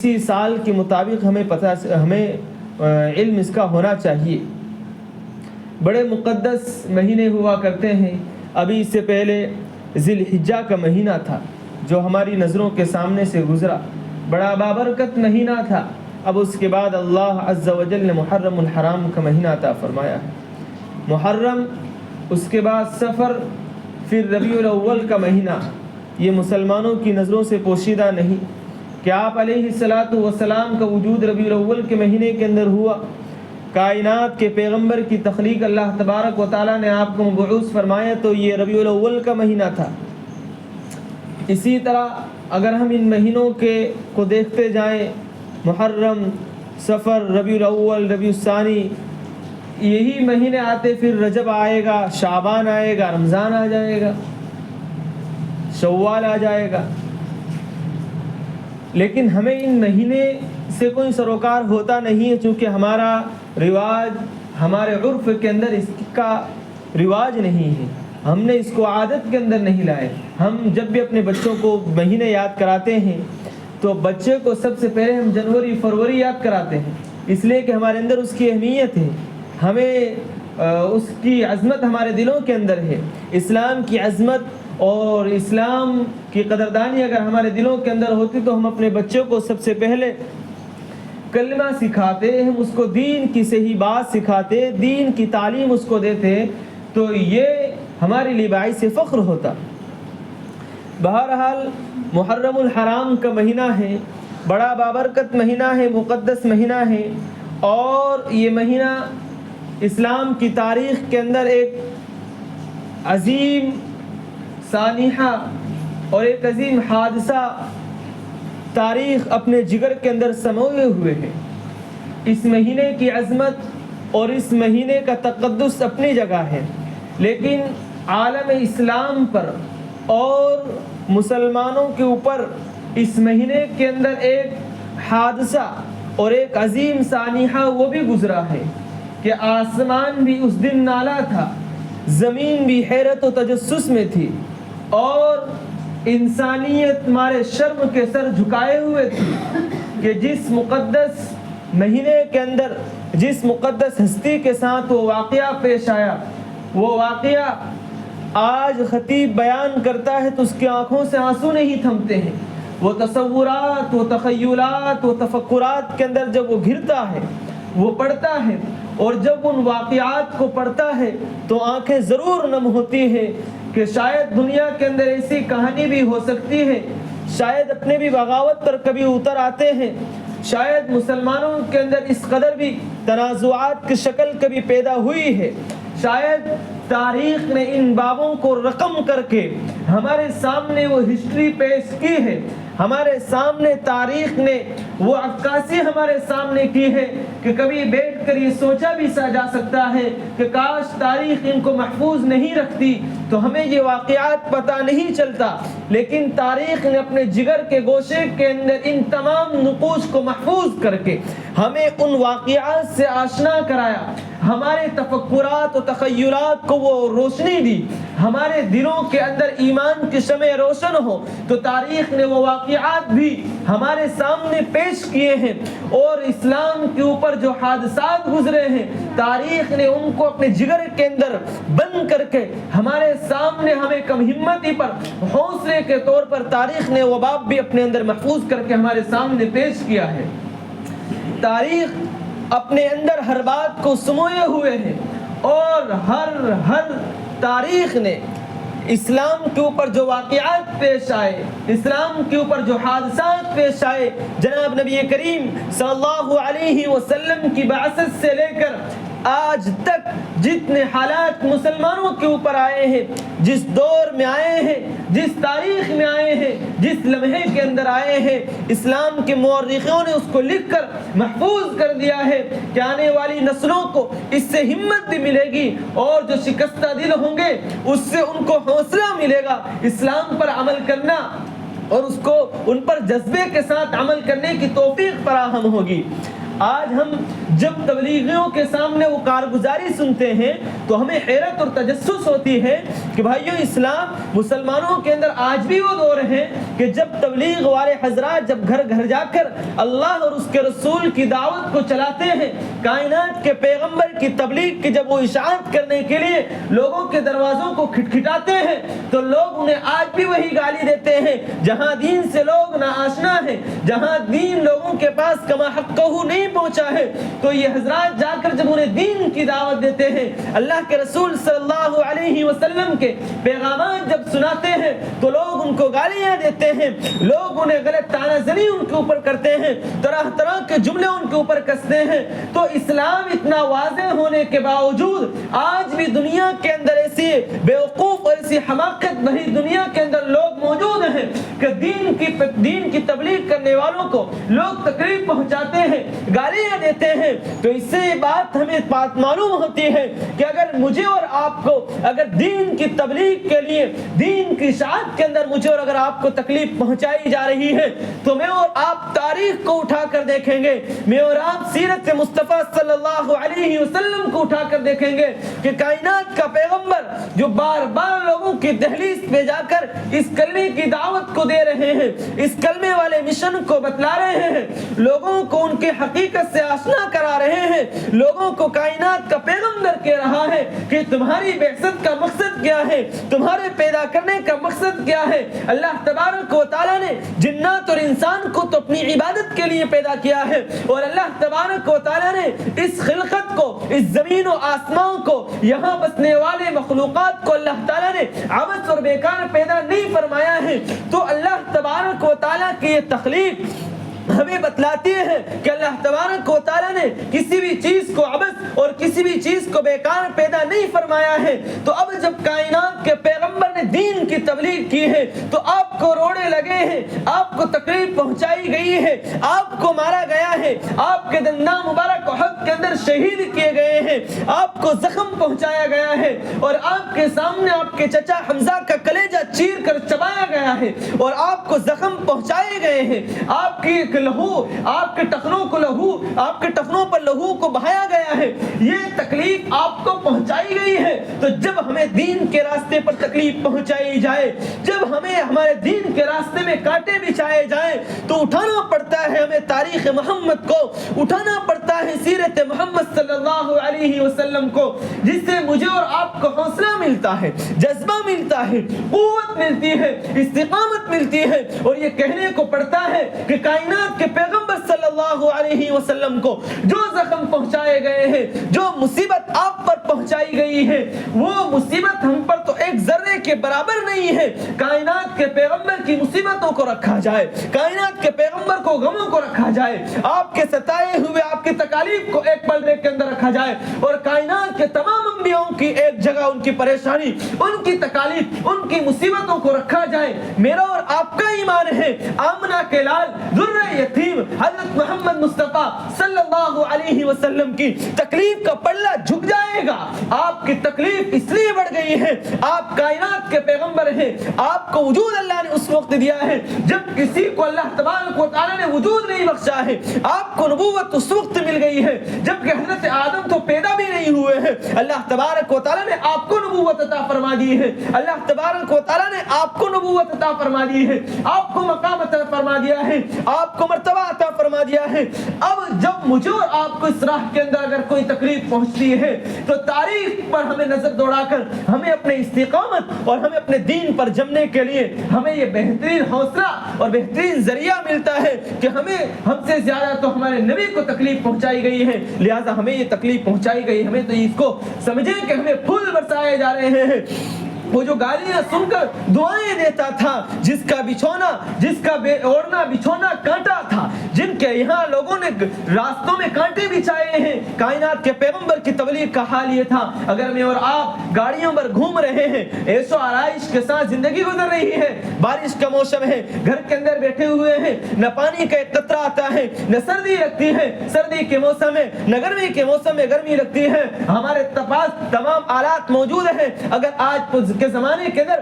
اسی سال کے مطابق ہمیں علم اس کا ہونا چاہیے۔ بڑے مقدس مہینے ہوا کرتے ہیں۔ ابھی اس سے پہلے ذی الحجہ کا مہینہ تھا جو ہماری نظروں کے سامنے سے گزرا، بڑا بابرکت مہینہ تھا۔ اب اس کے بعد اللہ عز و جل نے محرم الحرام کا مہینہ عطا فرمایا ہے۔ محرم، اس کے بعد سفر، پھر ربیع الاول کا مہینہ۔ یہ مسلمانوں کی نظروں سے پوشیدہ نہیں کہ آپ علیہ الصلاۃ والسلام کا وجود ربیع الاول کے مہینے کے اندر ہوا۔ کائنات کے پیغمبر کی تخلیق اللہ تبارک و تعالیٰ نے آپ کو مبعوث فرمایا تو یہ ربیع الاول کا مہینہ تھا۔ اسی طرح اگر ہم ان مہینوں کو دیکھتے جائیں، محرم، سفر، ربیع الاول، ربیع الثانی، یہی مہینے آتے، پھر رجب آئے گا، شعبان آئے گا، رمضان آ جائے گا، شوال آ جائے گا۔ لیکن ہمیں ان مہینے سے کوئی سروکار ہوتا نہیں ہے، چونکہ ہمارا رواج، ہمارے عرف کے اندر اس کا رواج نہیں ہے، ہم نے اس کو عادت کے اندر نہیں لائے۔ ہم جب بھی اپنے بچوں کو مہینے یاد کراتے ہیں تو بچے کو سب سے پہلے ہم جنوری، فروری یاد کراتے ہیں، اس لیے کہ ہمارے اندر اس کی اہمیت ہے، ہمیں اس کی عظمت ہمارے دلوں کے اندر ہے۔ اسلام کی عظمت اور اسلام کی قدردانی اگر ہمارے دلوں کے اندر ہوتی تو ہم اپنے بچوں کو سب سے پہلے کلمہ سکھاتے، ہم اس کو دین کی صحیح بات سکھاتے، دین کی تعلیم اس کو دیتے، تو یہ ہمارے لیے باعث فخر ہوتا۔ بہرحال محرم الحرام کا مہینہ ہے، بڑا بابرکت مہینہ ہے، مقدس مہینہ ہے، اور یہ مہینہ اسلام کی تاریخ کے اندر ایک عظیم سانحہ اور ایک عظیم حادثہ تاریخ اپنے جگر کے اندر سموئے ہوئے ہے۔ اس مہینے کی عظمت اور اس مہینے کا تقدس اپنی جگہ ہے، لیکن عالم اسلام پر اور مسلمانوں کے اوپر اس مہینے کے اندر ایک حادثہ اور ایک عظیم سانحہ وہ بھی گزرا ہے کہ آسمان بھی اس دن نالا تھا، زمین بھی حیرت و تجسس میں تھی، اور انسانیت مارے شرم کے سر جھکائے ہوئے تھی کہ جس مقدس مہینے کے اندر جس مقدس ہستی کے ساتھ وہ واقعہ پیش آیا، وہ واقعہ آج خطیب بیان کرتا ہے تو اس کی آنکھوں سے آنسو نہیں تھمتے ہیں۔ وہ تصورات، وہ تخیلات، وہ تفکرات کے اندر جب وہ گھرتا ہے، وہ پڑھتا ہے، اور جب ان واقعات کو پڑھتا ہے تو آنکھیں ضرور نم ہوتی ہیں کہ شاید دنیا کے اندر ایسی کہانی بھی ہو سکتی ہے، شاید اپنے بھی بغاوت پر کبھی اتر آتے ہیں، شاید مسلمانوں کے اندر اس قدر بھی تنازعات کی شکل کبھی پیدا ہوئی ہے، شاید تاریخ نے ان بابوں کو رقم کر کے ہمارے سامنے وہ ہسٹری پیش کی ہے، ہمارے سامنے تاریخ نے وہ عکاسی ہمارے سامنے کی ہے کہ کبھی بیٹھ کر یہ سوچا بھی جا سکتا ہے کہ کاش تاریخ ان کو محفوظ نہیں رکھتی تو ہمیں یہ واقعات پتہ نہیں چلتا، لیکن تاریخ نے اپنے جگر کے گوشے کے اندر ان تمام نقوش کو محفوظ کر کے ہمیں ان واقعات سے آشنا کرایا، ہمارے تفکرات و تخیلات کو وہ روشنی دی، ہمارے دلوں کے اندر ایمان کی شمع روشن ہو تو تاریخ نے وہ واقعات بھی ہمارے سامنے پیش کیے ہیں، اور اسلام کے اوپر جو حادثات گزرے ہیں تاریخ نے ان کو اپنے جگر کے اندر بند کر کے ہمارے سامنے ہمیں کم ہمتی پر حوصلے کے طور پر تاریخ نے وہ باب بھی اپنے اندر محفوظ کر کے ہمارے سامنے پیش کیا ہے۔ تاریخ اپنے اندر ہر بات کو سموئے ہوئے ہیں، اور ہر تاریخ نے اسلام کے اوپر جو واقعات پیش آئے، اسلام کے اوپر جو حادثات پیش آئے، جناب نبی کریم صلی اللہ علیہ وسلم کی بعثت سے لے کر آج تک جتنے حالات مسلمانوں کے اوپر آئے ہیں، جس دور میں آئے ہیں، جس تاریخ میں آئے ہیں، جس لمحے کے اندر آئے ہیں، اسلام کے مورخوں نے اس کو لکھ کر محفوظ کر دیا ہے کہ آنے والی نسلوں کو اس سے ہمت بھی ملے گی، اور جو شکستہ دل ہوں گے اس سے ان کو حوصلہ ملے گا اسلام پر عمل کرنا، اور اس کو ان پر جذبے کے ساتھ عمل کرنے کی توفیق فراہم ہوگی۔ آج ہم جب تبلیغیوں کے سامنے وہ کارگزاری سنتے ہیں تو ہمیں حیرت اور تجسس ہوتی ہے کہ بھائیو اسلام مسلمانوں کے اندر آج بھی وہ دور ہیں کہ جب تبلیغ والے حضرات جب گھر گھر جا کر اللہ اور اس کے رسول کی دعوت کو چلاتے ہیں، کائنات کے پیغمبر کی تبلیغ کی جب وہ اشاعت کرنے کے لیے لوگوں کے دروازوں کو کھٹکھٹاتے ہیں تو لوگ انہیں آج بھی وہی گالی دیتے ہیں۔ جہاں دین سے لوگ ناآشنا ہیں، جہاں دین لوگوں کے پاس کما حقہ نہیں پہنچا ہے، تو یہ حضرات جا کر جب انہیں دین کی دعوت دیتے ہیں، اللہ کے رسول صلی اللہ علیہ وسلم کے پیغامات جب سناتے ہیں تو لوگ ان کو گالیاں دیتے ہیں، لوگ انہیں غلط طعنہ زنی ان کے اوپر کرتے ہیں، طرح طرح کے جملے ان کے اوپر کستے ہیں۔ تو اسلام اتنا واضح ہونے کے باوجود آج بھی دنیا کے اندر ایسی بیوقوف اور ایسی حماقت بھری دنیا کے اندر لوگ موجود ہیں کہ دین کی تبلیغ کرنے والوں کو لوگ تکلیف پہنچاتے ہیں، گالیاں دیتے ہیں۔ تو اس سے ہمیں بات معلوم ہوتی ہے کہ اگر مجھے اور آپ کو اگر دین کی تبلیغ کے لیے دین کی اشاعت کے اندر مجھے اور اگر آپ کو تکلیف پہنچائی جا رہی ہے تو میں اور آپ تاریخ کو اٹھا کر دیکھیں گے، میں اور آپ سیرت مصطفیٰ صلی اللہ علیہ وسلم کو اٹھا کر دیکھیں گے کہ کائنات کا پیغمبر جو بار بار لوگوں کی دہلیز پہ جا کر اس کلمے کی دعوت کو دے رہے ہیں، اس کلمے والے مشن کو بتلا رہے ہیں، لوگوں کو ان کی حقیقت سے آشنا کرا رہے ہیں، لوگوں کو کائنات کا پیغمبر کہہ رہا ہے کہ تمہاری بعثت کا مقصد کیا ہے، تمہارے پیدا کرنے کا مقصد کیا ہے۔ اللہ تبارک و تعالیٰ نے جنات اور انسان کو تو اپنی عبادت کے لیے پیدا کیا ہے، اور اللہ تبارک و تعالیٰ نے اس خلقت کو، اس زمین و آسمان کو، یہاں بسنے والے مخلوقات کو اللہ تعالیٰ نے عبث اور بیکار پیدا نہیں فرمایا ہے۔ تو اللہ تبارک و تعالیٰ کی یہ تخلیق ہمیں بتلاتی ہے کہ اللہ تبارک و تعالیٰ نے کسی بھی چیز کو عبث اور کسی بھی چیز کو بیکار پیدا نہیں فرمایا ہے۔ تو اب جب کائنات کے پیغمبر نے دین کی تبلیغ کی ہے تو آپ کو روڑے لگے ہیں، آپ کو تکلیف پہنچائی گئی ہے، آپ کو مارا گیا ہے، آپ کے دندان مبارک احد کے اندر شہید کیے گئے ہیں، آپ کو زخم پہنچایا گیا ہے، اور آپ کے سامنے آپ کے چچا حمزہ کا کلیجہ چیر کر چبایا گیا ہے، اور آپ کو زخم پہنچائے گئے ہیں، آپ کی لہو، آپ کے ٹخنوں کو لہو، آپ کے ٹخنوں پر لہو کو بہایا گیا ہے، یہ تکلیف آپ کو پہنچائی گئی ہے۔ تو جب ہمیں دین کے راستے پر تکلیف پہنچائی جائے، جب ہمیں ہمارے دین کے راستے میں کانٹے بچھائے جائیں تو اٹھانا پڑتا ہے ہمیں تاریخ محمد کو، اٹھانا پڑتا ہے سیرت محمد صلی اللہ علیہ وسلم کو، جس سے مجھے اور آپ کو حوصلہ ملتا ہے، جذبہ ملتا ہے، قوت ملتی ہے، استقامت ملتی ہے، اور یہ کہنے کو پڑتا ہے کہ کائنات کے پیغمبر صلی اللہ علیہ وسلم کو جو زخم پہنچائے گئے ہیں، جو مصیبت آپ پر پہنچائی گئی ہے، وہ مصیبت ہم پر تو ایک ذرے کے برابر نہیں ہے۔ کائنات کے پیغمبر کی مصیبتوں کو رکھا جائے، کائنات کے پیغمبر کو غموں کو رکھا جائے، آپ کے ستائے ہوئے آپ کی تکالیف کو ایک پردے کے اندر رکھا جائے، اور کائنات کے تمام انبیاءوں کی ایک جگہ ان کی پریشانی، ان کی تکالیف، ان کی مصیبتوں کو رکھا جائے۔ میرا اور آپ کا ایمان ہے آمنہ کے لال ذرہ یتیم حضرت محمد مصطفیٰ صلی اللہ علیہ وسلم کی تکلیف کا پلہ جھک جائے گا۔ آپ کی تکلیف اس لیے بڑھ گئی ہے، آپ کائنات کے پیغمبر ہیں، آپ کو وجود اللہ نے اس وقت دیا ہے جب کسی کو اللہ تبارک و تعالیٰ نے وجود نہیں بخشا ہے، آپ کو نبوت اس وقت مل گئی ہے جبکہ حضرت آدم تو پیدا بھی نہیں ہوئے ہیں، اللہ تبارک و تعالیٰ نے آپ کو نبوت عطا فرما دی ہے، اللہ تبارک و تعالیٰ نے آپ کو نبوت عطا فرما دی ہے، آپ کو مقام عطا فرما دیا ہے، آپ کو مرتبہ عطا فرما دیا ہے۔ اب جب مجھے اور آپ کو اس راہ کے اندر اگر کوئی تکلیف پہنچتی ہے تو تاریخ پر ہمیں نظر دوڑا کر ہمیں اپنے استقامت اور ہمیں اپنے دین پر جمنے کے لیے ہمیں یہ بہترین حوصلہ اور بہترین ذریعہ ملتا ہے کہ ہم سے زیادہ تو ہمارے نبی کو تکلیف پہنچائی گئی ہے، لہٰذا ہمیں یہ تکلیف پہنچائی گئی، ہمیں تو اس کو سمجھیں کہ ہمیں پھول برسائے جا رہے ہیں۔ وہ جو گالیاں سن کر دعائیں دیتا تھا، جس کا بچھونا، جس کا اوڑھنا بچھونا کانٹا تھا، جن کے یہاں لوگوں نے راستوں میں کانٹے بچھائے ہیں، کائنات کے پیغمبر کی تبلیغ کا حال یہ تھا۔ اگر میں اور آپ گاڑیوں پر گھوم رہے ہیں، عیش و آرائش کے ساتھ زندگی گزر رہی ہے، بارش کا موسم ہے، گھر کے اندر بیٹھے ہوئے ہیں، نہ پانی کا ایک قطرہ آتا ہے، نہ سردی لگتی ہے، سردی کے موسم میں، نہ گرمی کے موسم میں گرمی لگتی ہے، ہمارے پاس تمام آلات موجود ہیں۔ اگر آج کے زمانے کے اندر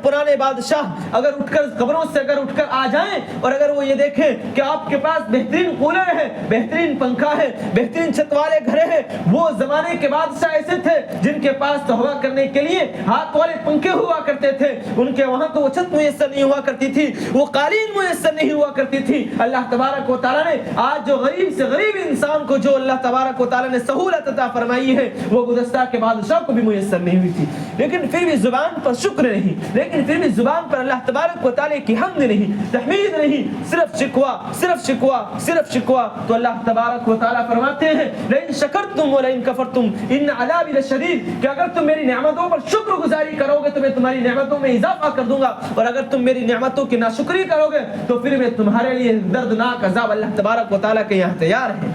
پرانے بادشاہ اگر اٹھ کر قبروں سے اگر اٹھ کر آ جائیں اور اگر وہ یہ دیکھیں کہ آپ کے پاس بہترین کولر ہے, بہترین پنکھا ہے, بہترین چھت والے گھر ہیں, وہ زمانے کے بادشاہ ایسے تھے جن کے پاس تو ہوا کرنے کے لیے ہاتھ والے پنکھے ہوا کرتے تھے, ان کے وہاں تو وہ چھت میسر نہیں ہوا کرتی تھی, وہ قالین میسر نہیں ہوا کرتی تھی. اللہ تبارک و تعالیٰ نے آج جو غریب سے غریب انسان کو جو اللہ تبارک و تعالیٰ نے سہولت عطا فرمائی ہے وہ گزشتہ کے بادشاہ کو بھی میسر نہیں ہوئی تھی. لیکن پھر بھی زبان پر شکر نہیں, لیکن پھر بھی زبان پر اللہ تبارک و تعالیٰ کی حمد نہیں, تحمید نہیں, صرف شکوہ صرف شکوہ صرف شکوہ. تو اللہ تبارک و تعالیٰ فرماتے ہیں لئن شکرتم ولئن کفرتم ان عذابی لشدید, کہ اگر تم میری نعمتوں پر شکر گزاری کرو گے تو میں تمہاری نعمتوں میں اضافہ کر دوں گا, اور اگر تم میری نعمتوں کی ناشکری کرو گے تو پھر میں تمہارے لیے دردناک عذاب اللہ تبارک و تعالیٰ کے یہاں تیار ہے.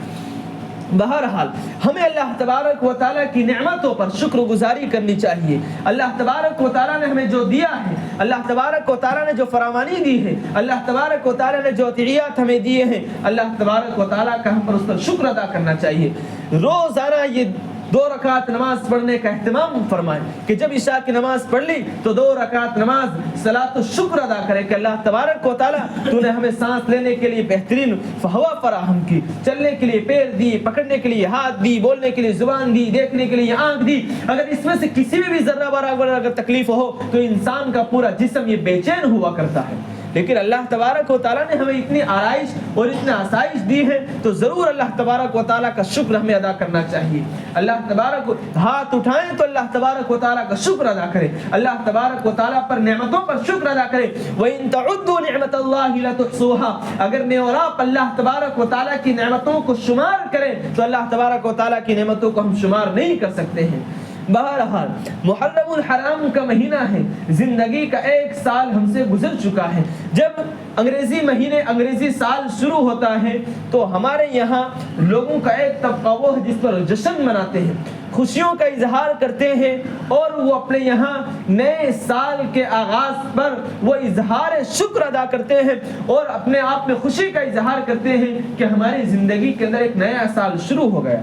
بہرحال ہمیں اللہ تبارک و تعالیٰ کی نعمتوں پر شکر گزاری کرنی چاہیے. اللہ تبارک و تعالیٰ نے ہمیں جو دیا ہے, اللہ تبارک و تعالیٰ نے جو فراوانی دی ہے, اللہ تبارک و تعالیٰ نے جو عطیات ہمیں دیے ہیں, اللہ تبارک و تعالیٰ کا ہم پر اس پر شکر ادا کرنا چاہیے. روزانہ یہ 2 رکعت نماز پڑھنے کا اہتمام فرمائیں کہ جب عشاء کی نماز پڑھ لی تو 2 رکعت نماز صلاۃ الشکر ادا کریں کہ اللہ تبارک و تعالیٰ تو نے ہمیں سانس لینے کے لیے بہترین ہوا فراہم کی, چلنے کے لیے پیر دی, پکڑنے کے لیے ہاتھ دی, بولنے کے لیے زبان دی, دیکھنے کے لیے آنکھ دی. اگر اس میں سے کسی بھی ذرہ برابر اگر تکلیف ہو تو انسان کا پورا جسم یہ بے چین ہوا کرتا ہے. لیکن اللہ تبارک و تعالیٰ نے ہمیں اتنی آرائش اور اتنا آسائش دی ہے تو ضرور اللہ تبارک و تعالیٰ کا شکر ہمیں ادا کرنا چاہیے. اللہ تبارک ہاتھ اٹھائیں تو اللہ تبارک و تعالیٰ کا شکر ادا کریں, اللہ تبارک و تعالیٰ پر نعمتوں پر شکر ادا کریں. وَإِن تَعُدُّوا نِعْمَةَ اللَّهِ لَتُحْصُوهَا, اگر میں اور آپ اللہ تبارک و تعالیٰ کی نعمتوں کو شمار کریں تو اللہ تبارک و تعالیٰ کی نعمتوں کو ہم شمار نہیں کر سکتے ہیں. بہرحال محرم الحرام کا مہینہ ہے, زندگی کا 1 سال ہم سے گزر چکا ہے. جب انگریزی سال شروع ہوتا ہے تو ہمارے یہاں لوگوں کا ایک طبقہ وہ ہے جس پر جشن مناتے ہیں, خوشیوں کا اظہار کرتے ہیں, اور وہ اپنے یہاں نئے سال کے آغاز پر وہ اظہار شکر ادا کرتے ہیں اور اپنے آپ میں خوشی کا اظہار کرتے ہیں کہ ہماری زندگی کے اندر ایک نیا سال شروع ہو گیا.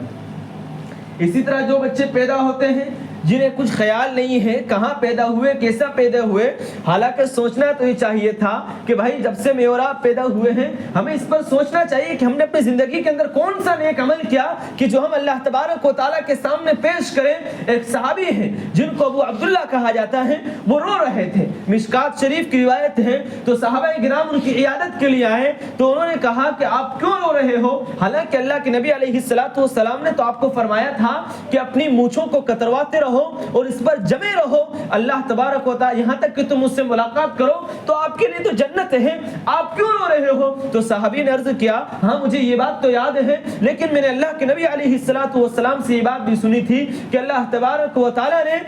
اسی طرح جو بچے پیدا ہوتے ہیں جنہیں کچھ خیال نہیں ہے کہاں پیدا ہوئے, کیسا پیدا ہوئے, حالانکہ سوچنا تو یہ چاہیے تھا کہ بھائی جب سے میں اور آپ پیدا ہوئے ہیں ہمیں اس پر سوچنا چاہیے کہ ہم نے اپنی زندگی کے اندر کون سا نیک عمل کیا کہ جو ہم اللہ تبارک و تعالیٰ کے سامنے پیش کریں. ایک صحابی ہیں جن کو ابو عبداللہ کہا جاتا ہے, وہ رو رہے تھے. مشکات شریف کی روایت ہے تو صحابہ کرام ان کی عیادت کے لیے آئے تو انہوں نے کہا کہ آپ کیوں رو رہے ہو, حالانکہ اللہ کے نبی علیہ السلام نے تو آپ کو فرمایا تھا کہ اپنی مونچھوں کو کترواتے رہو اور اس پر جمے رہو, اللہ تبارک و تعالی یہاں تک کہ تم مجھ سے ملاقات کرو تو آپ کے لیے تو جنت ہے, آپ کیوں رو رہے ہو. تو صحابی نے عرض کیا ہاں مجھے یہ بات تو یاد ہے, لیکن میں نے اللہ کے نبی علیہ السلام سے یہ بات بھی سنی تھی کہ اللہ تبارک و تعالی نے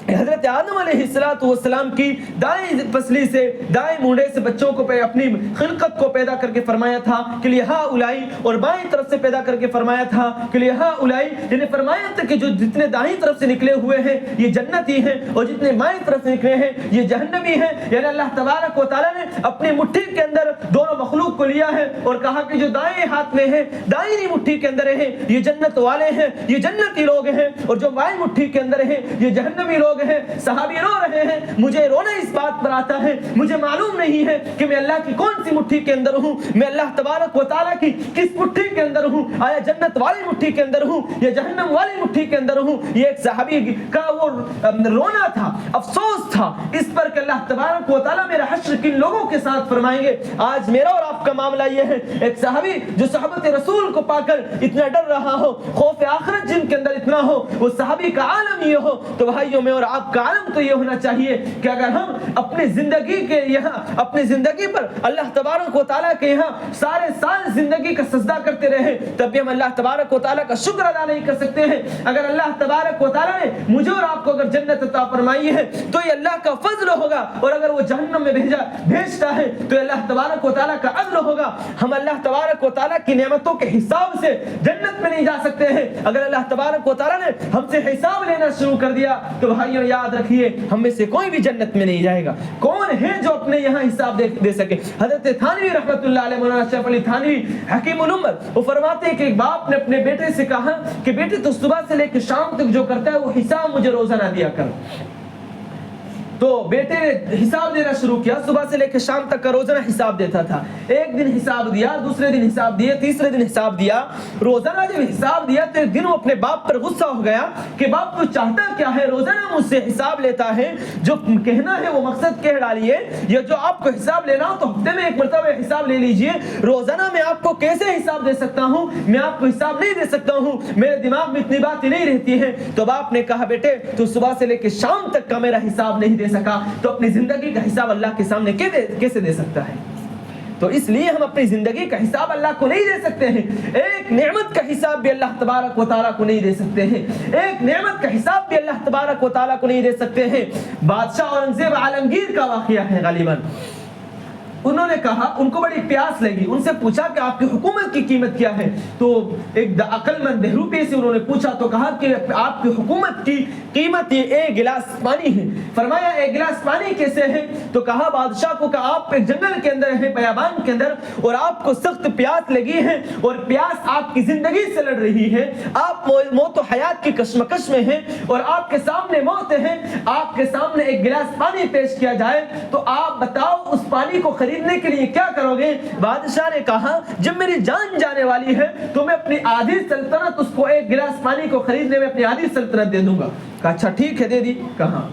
حضرت آدم علیہ السلام کی دائیں پسلی سے, دائیں مونڈے سے بچوں کو اپنی خلقت کو پیدا کر کے فرمایا تھا کہ لہا اولائی, اور بائیں طرف سے پیدا کر کے فرمایا تھا کہ لہا اولائی, یعنی فرمایا تھا کہ جو جتنے دائیں طرف سے نکلے ہوئے ہیں یہ جنتی ہیں اور جتنے بائیں طرف سے نکلے ہیں یہ جہنمی ہیں. یعنی اللہ تبارک و تعالیٰ نے اپنی مٹھی کے اندر دونوں مخلوق کو لیا ہے اور کہا کہ جو دائیں ہاتھ میں ہیں, دائیں مٹھی کے اندر ہیں یہ جنت والے ہیں, یہ جنتی لوگ ہیں, اور جو بائیں مٹھی کے اندر ہیں یہ جہنمی لوگ ہیں. صحابی رو رہے ہیں, مجھے رونا اس بات پر آتا ہے, مجھے معلوم نہیں ہے کہ میں اللہ کی کون سی مٹھی کے اندر ہوں, میں اللہ تبارک و تعالیٰ کی کس مٹھی کے اندر ہوں, آیا جنت والی مٹھی کے اندر ہوں یا جہنم والی مٹھی کے اندر ہوں. یہ ایک صحابی کا وہ رونا تھا, افسوس تھا اس پر کہ اللہ تبارک و تعالیٰ میرا حشر کن لوگوں کے ساتھ فرمائیں گے. آج میرا اور آپ کا معاملہ یہ ہے, ایک صحابی جو صحابت رسول کو پا کر اتنا ڈر رہا ہو, خوف آخرت جن کے اندر اتنا ہو, وہ صحابی کا عالم یہ ہو, تو بھائیوں میں اور آپ کا عالم تو یہ ہونا چاہیے کہ اگر ہم اپنی زندگی کے یہاں اپنی زندگی پر اللہ تبارک و تعالیٰ کے یہاں سارے سال زندگی کا سجدہ کرتے رہے تب بھی ہم اللہ تبارک و تعالیٰ کا شکر ادا نہیں کر سکتے ہیں. اگر اللہ تبارک و تعالیٰ نے مجھے اور آپ کو اگر جنت عطا فرمائی ہے تو یہ اللہ کا فضل ہوگا, اور اگر وہ جہنم میں بھیجتا ہے تو اللہ تبارک و تعالیٰ کا عدل ہوگا. ہم اللہ تبارک و تعالیٰ کی نعمتوں کے حساب سے جنت میں نہیں جا سکتے ہیں. اگر اللہ تبارک و تعالیٰ نے ہم سے حساب لینا شروع کر دیا تو بھائیوں یاد رکھیے ہم میں سے کوئی بھی جنت میں نہیں جائے گا. کون ہے جو اپنے یہاں حساب دے سکے؟ حضرت تھانوی رحمت اللہ علیہ, مولانا اشرف علی تھانوی حکیم الامت, وہ فرماتے ہیں کہ ایک باپ نے اپنے بیٹے سے کہا کہ بیٹے تو صبح سے لے کے شام تک جو کرتا ہے وہ حساب مجھے روزانہ دیا کر. تو بیٹے نے حساب دینا شروع کیا، صبح سے لے کے شام تک کا روزانہ حساب دیتا تھا. ایک دن حساب دیا، دوسرے دن حساب دیے، تیسرے دن حساب دیا. روزانہ جب حساب دیا تو ایک دن وہ اپنے باپ پر غصہ ہو گیا کہ باپ تو چاہتا کیا ہے، روزانہ مجھ سے حساب لیتا ہے، جو کہنا ہے وہ مقصد کہہ ڈالیے، یا جو آپ کو حساب لینا ہو تو ہفتے میں ایک مرتبہ حساب لے لیجئے، روزانہ میں آپ کو کیسے حساب دے سکتا ہوں، میں آپ کو حساب نہیں دے سکتا ہوں، میرے دماغ میں اتنی باتیں نہیں رہتی ہیں. تو باپ نے کہا بیٹے تو صبح سے لے کے شام تک کا میرا حساب نہیں دے سکا تو اپنی زندگی کا حساب اللہ کے سامنے کیسے دے سکتا ہے؟ تو اس لیے ہم اپنی زندگی کا حساب اللہ کو نہیں دے سکتے ہیں. ایک نعمت کا حساب بھی اللہ تبارک و تعالیٰ کو نہیں دے سکتے ہیں. ایک نعمت کا حساب بھی اللہ تبارک و تعالیٰ کو نہیں دے سکتے ہیں. بادشاہ اورنگزیب عالمگیر کا واقعہ ہے غالباً. انہوں نے کہا، ان کو بڑی پیاس لگی، ان سے پوچھا کہ آپ کی حکومت کی قیمت کیا ہے؟ تو ایک عقل مند بہروپی سے انہوں نے پوچھا تو کہا کہ آپ کی حکومت کی قیمت یہ ایک گلاس پانی ہے. فرمایا ایک گلاس پانی کیسے ہے؟ تو کہا بادشاہ کو کہ آپ ایک جنگل کے اندر ہیں، بیابان کے اندر، اور آپ کو سخت پیاس لگی ہے اور پیاس آپ کی زندگی سے لڑ رہی ہے، آپ موت و حیات کی کشمکش میں ہیں اور آپ کے سامنے موت ہے، آپ کے سامنے ایک گلاس پانی پیش کیا جائے تو آپ بتاؤ اس پانی کو خریدنے کے لیے کیا کرو گے؟ بادشاہ نے کہا جب میری جان جانے والی ہے تو میں اپنی آدھی سلطنت اس کو ایک گلاس پانی کو خریدنے میں اپنی آدھی سلطنت دے دوں گا. کہا اچھا ٹھیک ہے دے دی. کہاں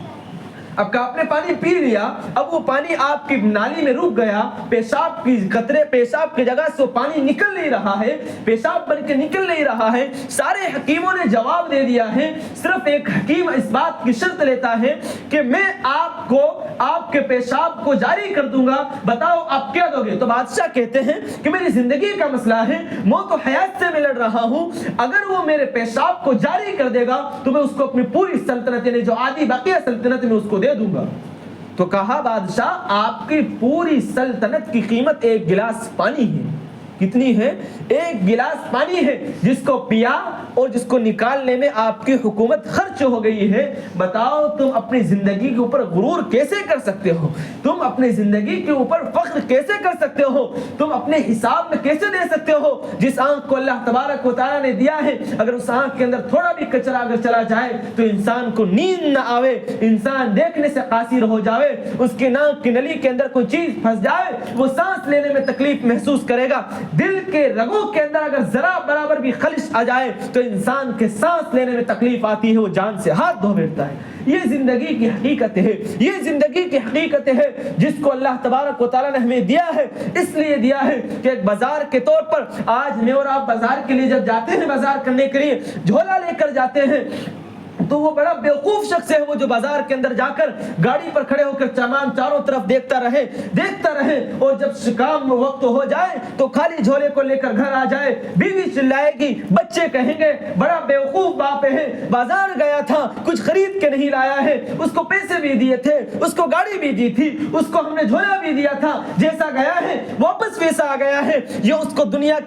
اب آپ نے پانی پی لیا، اب وہ پانی آپ کی نالی میں رک گیا، پیشاب کی قطرے پیشاب کی جگہ سے وہ پانی نکل نہیں رہا ہے، پیشاب بن کے نکل نہیں رہا ہے. سارے حکیموں نے جواب دے دیا ہے، صرف ایک حکیم اس بات کی شرط لیتا ہے کہ میں آپ کو آپ کے پیشاب کو جاری کر دوں گا، بتاؤ آپ کیا دو گے؟ تو بادشاہ کہتے ہیں کہ میری زندگی کا مسئلہ ہے، موت و حیات سے میں لڑ رہا ہوں، اگر وہ میرے پیشاب کو جاری کر دے گا تو میں اس کو اپنی پوری سلطنت یعنی جو آدھی باقی سلطنت میں اس کو دے دوں گا. تو کہا بادشاہ آپ کی پوری سلطنت کی قیمت ایک گلاس پانی ہے. کتنی ہے؟ ایک گلاس پانی ہے جس کو پیا اور جس کو نکالنے میں آپ کی حکومت خرچ ہو گئی ہے. بتاؤ تم اپنی زندگی کے اوپر غرور کیسے کر سکتے ہو؟ تم اپنی زندگی کے اوپر فخر کیسے کر سکتے ہو؟ تم اپنے حساب میں کیسے دے سکتے ہو؟ جس آنکھ کو اللہ تبارک و تعالیٰ نے دیا ہے، اگر اس آنکھ کے اندر تھوڑا بھی کچرا اگر چلا جائے تو انسان کو نیند نہ آوے، انسان دیکھنے سے قاصر ہو جاوے، اس کی ناک کی نلی کے اندر کوئی چیز پھنس جائے وہ سانس لینے میں تکلیف محسوس کرے گا. دل کے رگوں کے اندر اگر ذرا برابر بھی خلش آ جائے تو انسان کے سانس لینے میں تکلیف آتی ہے، وہ جان سے ہاتھ دھو بیٹھتا ہے. یہ زندگی کی حقیقت ہے، یہ زندگی کی حقیقت ہے جس کو اللہ تبارک و تعالیٰ نے ہمیں دیا ہے. اس لیے دیا ہے کہ ایک بازار کے طور پر آج میں اور آپ بازار کے لیے جب جاتے ہیں، بازار کرنے کے لیے جھولا لے کر جاتے ہیں تو وہ بڑا بیوقوف شخص ہے وہ جو بازار کے اندر جا کر گاڑی پر کھڑے ہو کر چاروں طرف دیکھتا رہے اور جب کام وقت ہو جائے تو خالی جھولے کو لے کر گھر آ جائے. بیوی چلائے گی، بچے کہیں گے بڑا بیوقوف باپ ہے، بازار گیا تھا کچھ خرید کے نہیں لایا ہے، اس کو پیسے بھی دیے تھے، اس کو گاڑی بھی دی تھی، اس کو ہم نے جھولا بھی دیا تھا، جیسا گیا ہے واپس ویسا آ گیا ہے. یہ اس کو دنیا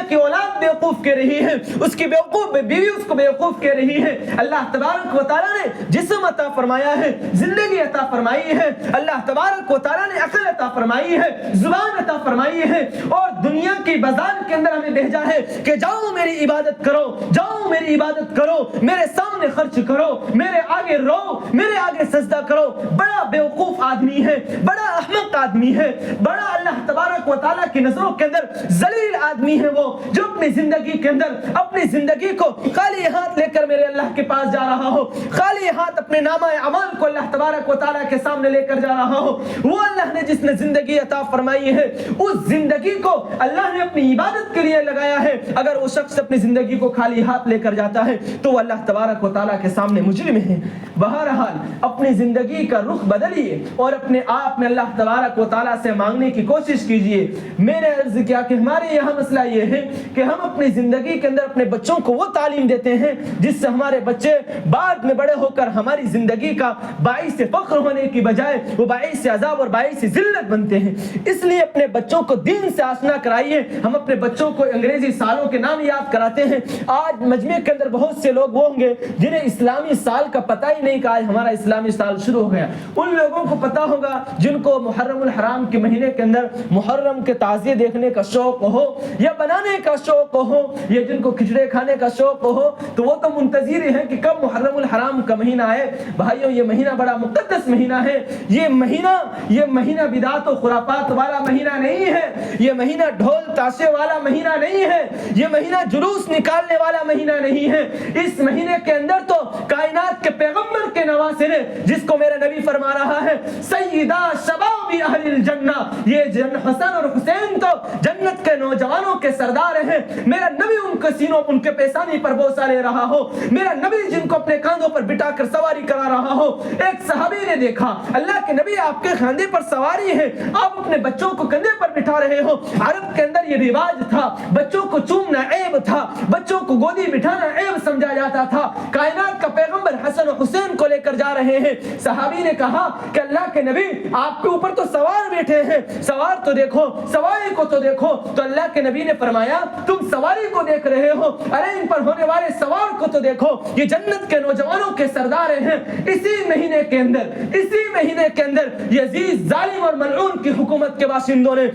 کی اولاد بیوقوف کہہ رہی ہے، اس کی بیوقوف بیوی اس کو بیوقوف کہہ رہی ہے. اللہ تبارک و تعالیٰ نے جسم عطا فرمایا ہے، زندگی عطا فرمائی ہے، اللہ تبارک و تعالیٰ نے عقل عطا فرمائی ہے، زبان عطا فرمائی ہے اور دنیا کی بازار کے اندر ہمیں بھیجا ہے کہ جاؤ میری عبادت کرو، جاؤ میری عبادت کرو، میرے سامنے خرچ کرو، میرے آگے رو، میرے آگے سجدہ کرو. بڑا بیوقوف آدمی ہے، بڑا احمق آدمی ہے، بڑا اللہ تبارک و تعالیٰ کی نظروں کے اندر ذلیل آدمی ہے وہ جو اپنی زندگی کے اندر اپنی زندگی کو خالی ہاتھ لے کر میرے اللہ کے پاس جا رہا ہو، خالی ہاتھ اپنے نامہ اعمال کو اللہ تبارک و تعالیٰ کے سامنے لے کر جا رہا ہو. وہ اللہ نے جس نے زندگی عطا فرمائی ہے اس زندگی کو اللہ نے اپنی عبادت کے لیے لگایا ہے. اگر وہ شخص اپنی زندگی کو خالی ہاتھ لے کر جاتا ہے تو وہ اللہ تبارک و تعالیٰ کے سامنے مجرم ہے. بہرحال اپنی زندگی کا رخ بدلیے اور اپنے آپ میں اللہ تبارک و تعالیٰ سے مانگنے کی کوشش کیجیے. میں نے عرض کیا کہ ہمارے یہاں مسئلہ یہ ہے کہ ہم اپنی زندگی کے اندر اپنے بچوں کو وہ تعلیم دیتے ہیں جس سے ہمارے بچے بعد میں بڑے ہو کر ہماری زندگی کا باعث فخر ہونے کی بجائے وہ باعث عذاب اور باعث ذلت بنتے ہیں. اس لیے اپنے بچوں کو دین سے آشنا کرائیے. ہم اپنے بچوں کو انگریزی سالوں کے نام یاد کراتے ہیں. آج مجمع کے اندر بہت سے لوگ وہ ہوں گے جنہیں اسلامی سال کا پتہ ہی نہیں کہ آج ہمارا اسلامی سال شروع ہو گیا. ان لوگوں کو پتہ ہوگا جن کو محرم الحرام کے مہینے کے اندر محرم کے تعزیے دیکھنے کا شوق ہو یا بنانے کا شوق ہو یا جن کو کھچڑے کھانے کا شوق ہو تو وہ تو منتظر ہیں کہ کب جب محرم الحرام کا مہینہ ہے بھائیوں، یہ مہینہ بڑا مقدس مہینہ ہے. یہ مہینہ بدعات و خرافات والا مہینہ نہیں ہے. یہ مہینہ ڈھول تاشے والا مہینہ نہیں ہے. یہ مہینہ جلوس نکالنے والا مہینہ نہیں ہے. اس مہینے کے اندر تو کائنات کے پیغمبر کے نواسے نے، جس کو میرا نبی فرما رہا ہے سیدہ شباب اہل الجنہ، یہ حسن اور حسین تو جنت کے نوجوانوں کے سردار ہیں. میرا نبی ان کے سینوں، ان کے پیشانی پر بوسہ لے رہا ہو. میرا نبی جن کو اپنے کاندھوں پر بٹھا کر سواری کرا رہا ہو. ایک صحابی نے دیکھا اللہ کے نبی آپ کے کاندھے پر سواری ہے، آپ اپنے بچوں کو کندھے پر بٹھا رہے ہو. عرب کے اندر یہ رواج تھا، بچوں کو چومنا عیب تھا، بچوں کو گودی بٹھانا عیب سمجھا جاتا تھا. کائنات کا پیغمبر حسن و حسین کو لے کر جا رہے ہیں. صحابی نے کہا کہ اللہ کے نبی آپ کے اوپر تو سوار بیٹھے ہیں، سوار تو دیکھو، سواری کو تو دیکھو. تو اللہ کے نبی نے فرمایا تم سواری کو دیکھ رہے ہو، ارے ان پر ہونے والے سوار کو تو دیکھو، یہ جنت کے نوجوانوں کے سردار ہیں. اسی مہینے کے اندر یزید ظالم اور ملعون کی حکومت کے باشندوں نے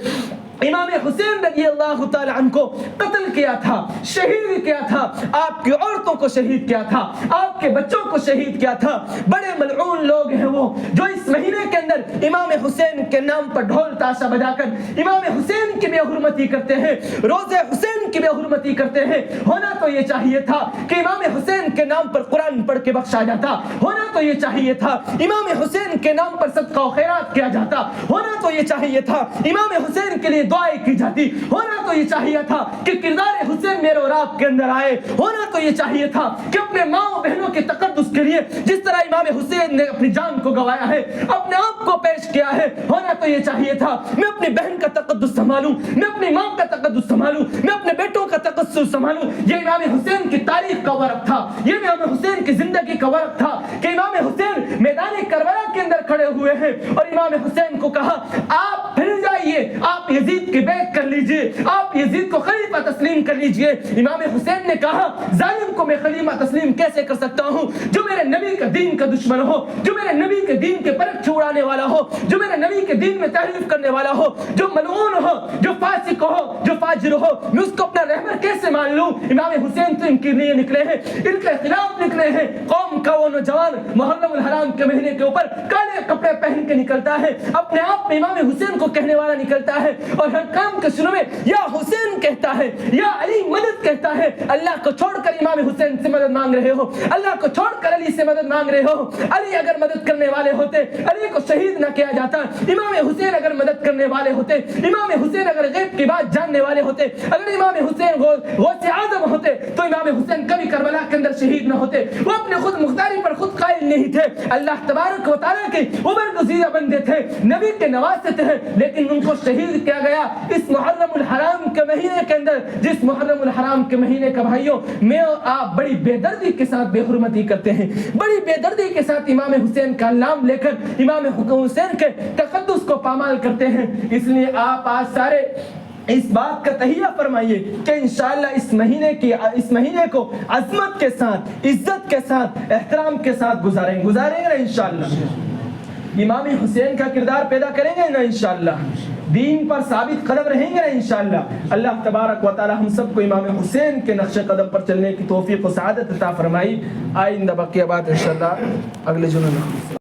امام حسین رضی اللہ تعالی عنہ کو قتل کیا تھا، شہید کیا تھا. آپ کی عورتوں کو شہید کیا تھا، آپ کے بچوں کو شہید کیا تھا. بڑے ملعون لوگ ہیں وہ جو اس مہینے کے اندر امام حسین کے نام پر ڈھول تاشا بجا کر امام حسین کی بے حرمتی کرتے ہیں، روزے حسین کی بے حرمتی کرتے ہیں. ہونا تو یہ چاہیے تھا کہ امام حسین کے نام پر قرآن پڑھ کے بخشا جاتا. ہونا تو یہ چاہیے تھا امام حسین کے نام پر صدقہ و خیرات کیا جاتا. ہونا تو یہ چاہیے تھا امام حسین کے لیے دعائیں کی جاتی. ہونا تو یہ چاہیے تھا کہ کردار حسین میرے اور آپ کے اندر آئے. ہونا تو یہ چاہیے تھا کہ اپنے ماں و بہنوں کے تقدس کے لیے جس طرح امام حسین نے اپنی جان کو گوایا ہے، اپنے آپ کو پیش کیا ہے. ہونا تو یہ چاہیے تھا میں اپنی بہن کا تقدس سنبھالوں، میں اپنی ماں کا تقدس سنبھالوں، میں اپنے بیٹوں کا تقدس سنبھالوں. یہ امام حسین کی تاریخ کا ورق تھا، یہ امام حسین کی زندگی کا ورق تھا کہ امام حسین میدان کربلا کے اندر کھڑے ہوئے ہیں اور امام حسین کو کہا آپ پھر جائیے، آپ یزید کی بیعت کر لیجئے، آپ یزید کو خلیفہ تسلیم کر لیجئے. امام حسین نے کہا ظالم کو میں خلیفہ تسلیم کیسے کر سکتا ہوں جو میرے نبی کا دین کا دشمن ہو، جو میرے نبی کے دین کے پرچ چھڑانے والا ہو، جو میرے نبی کے دین میں تحریف کرنے والا ہو، جو ملعون ہو، جو فاسق ہو، جو فاجر ہو، میں اس کو اپنا رہبر کیسے مان لوں. امام حسین تو ان کے لیے نکلے ہیں، ان کے خلاف نکلے ہیں. قوم کا وہ نوجوان محرم الحرام کے مہینے کے اوپر کالے کپڑے پہن کے نکلتا ہے، اپنے آپ میں امام حسین کو کہنے والا نکلتا ہے اور ہر کام کے شروع میں یا حسین کہتا ہے یا علی مدد کہتا ہے. اللہ کو چھوڑ کر امام حسین سے مدد مانگ رہے ہو، اللہ کو چھوڑ کر علی سے مدد مانگ رہے ہو. علی اگر مدد کرنے والے ہوتے علی کو شہید نہ کیا جاتا. امام حسین اگر مدد کرنے والے ہوتے، امام حسین اگر غیب کی بات جاننے والے ہوتے، اگر امام حسین غوث اعظم ہوتے تو امام حسین کبھی کربلا کے اندر شہید نہ ہوتے. وہ اپنے خود مختاری پر خود قائل نہیں تھے، اللہ تبارک و تعالیٰ کے عمر گزیدہ بندے تھے، نبی کے نواسے تھے، لیکن ان کو شہید کیا گیا اس محرم الحرام کے مہینے کے اندر. جس محرم الحرام کے مہینے کا بھائیوں میں اور آپ بڑی بے دردی کے ساتھ بے حرمتی کرتے ہیں، بڑی بے دردی کے ساتھ امام حسین کا نام لے کر امام حسین کے تقدس کو پامال کرتے ہیں. اس لیے آپ آج سارے اس بات کا تہیہ فرمائیے کہ انشاءاللہ اس مہینے کو عظمت کے ساتھ، عزت کے ساتھ، احترام کے ساتھ گزاریں گے نا انشاءاللہ. امام حسین کا کردار پیدا کریں گے نا انشاءاللہ، دین پر ثابت قدم رہیں گے نا انشاءاللہ. اللہ تبارک و تعالی ہم سب کو امام حسین کے نقش قدم پر چلنے کی توفیق و سعادت عطا فرمائی. آئندہ بقیہ بات انشاءاللہ اگلے جمعے میں.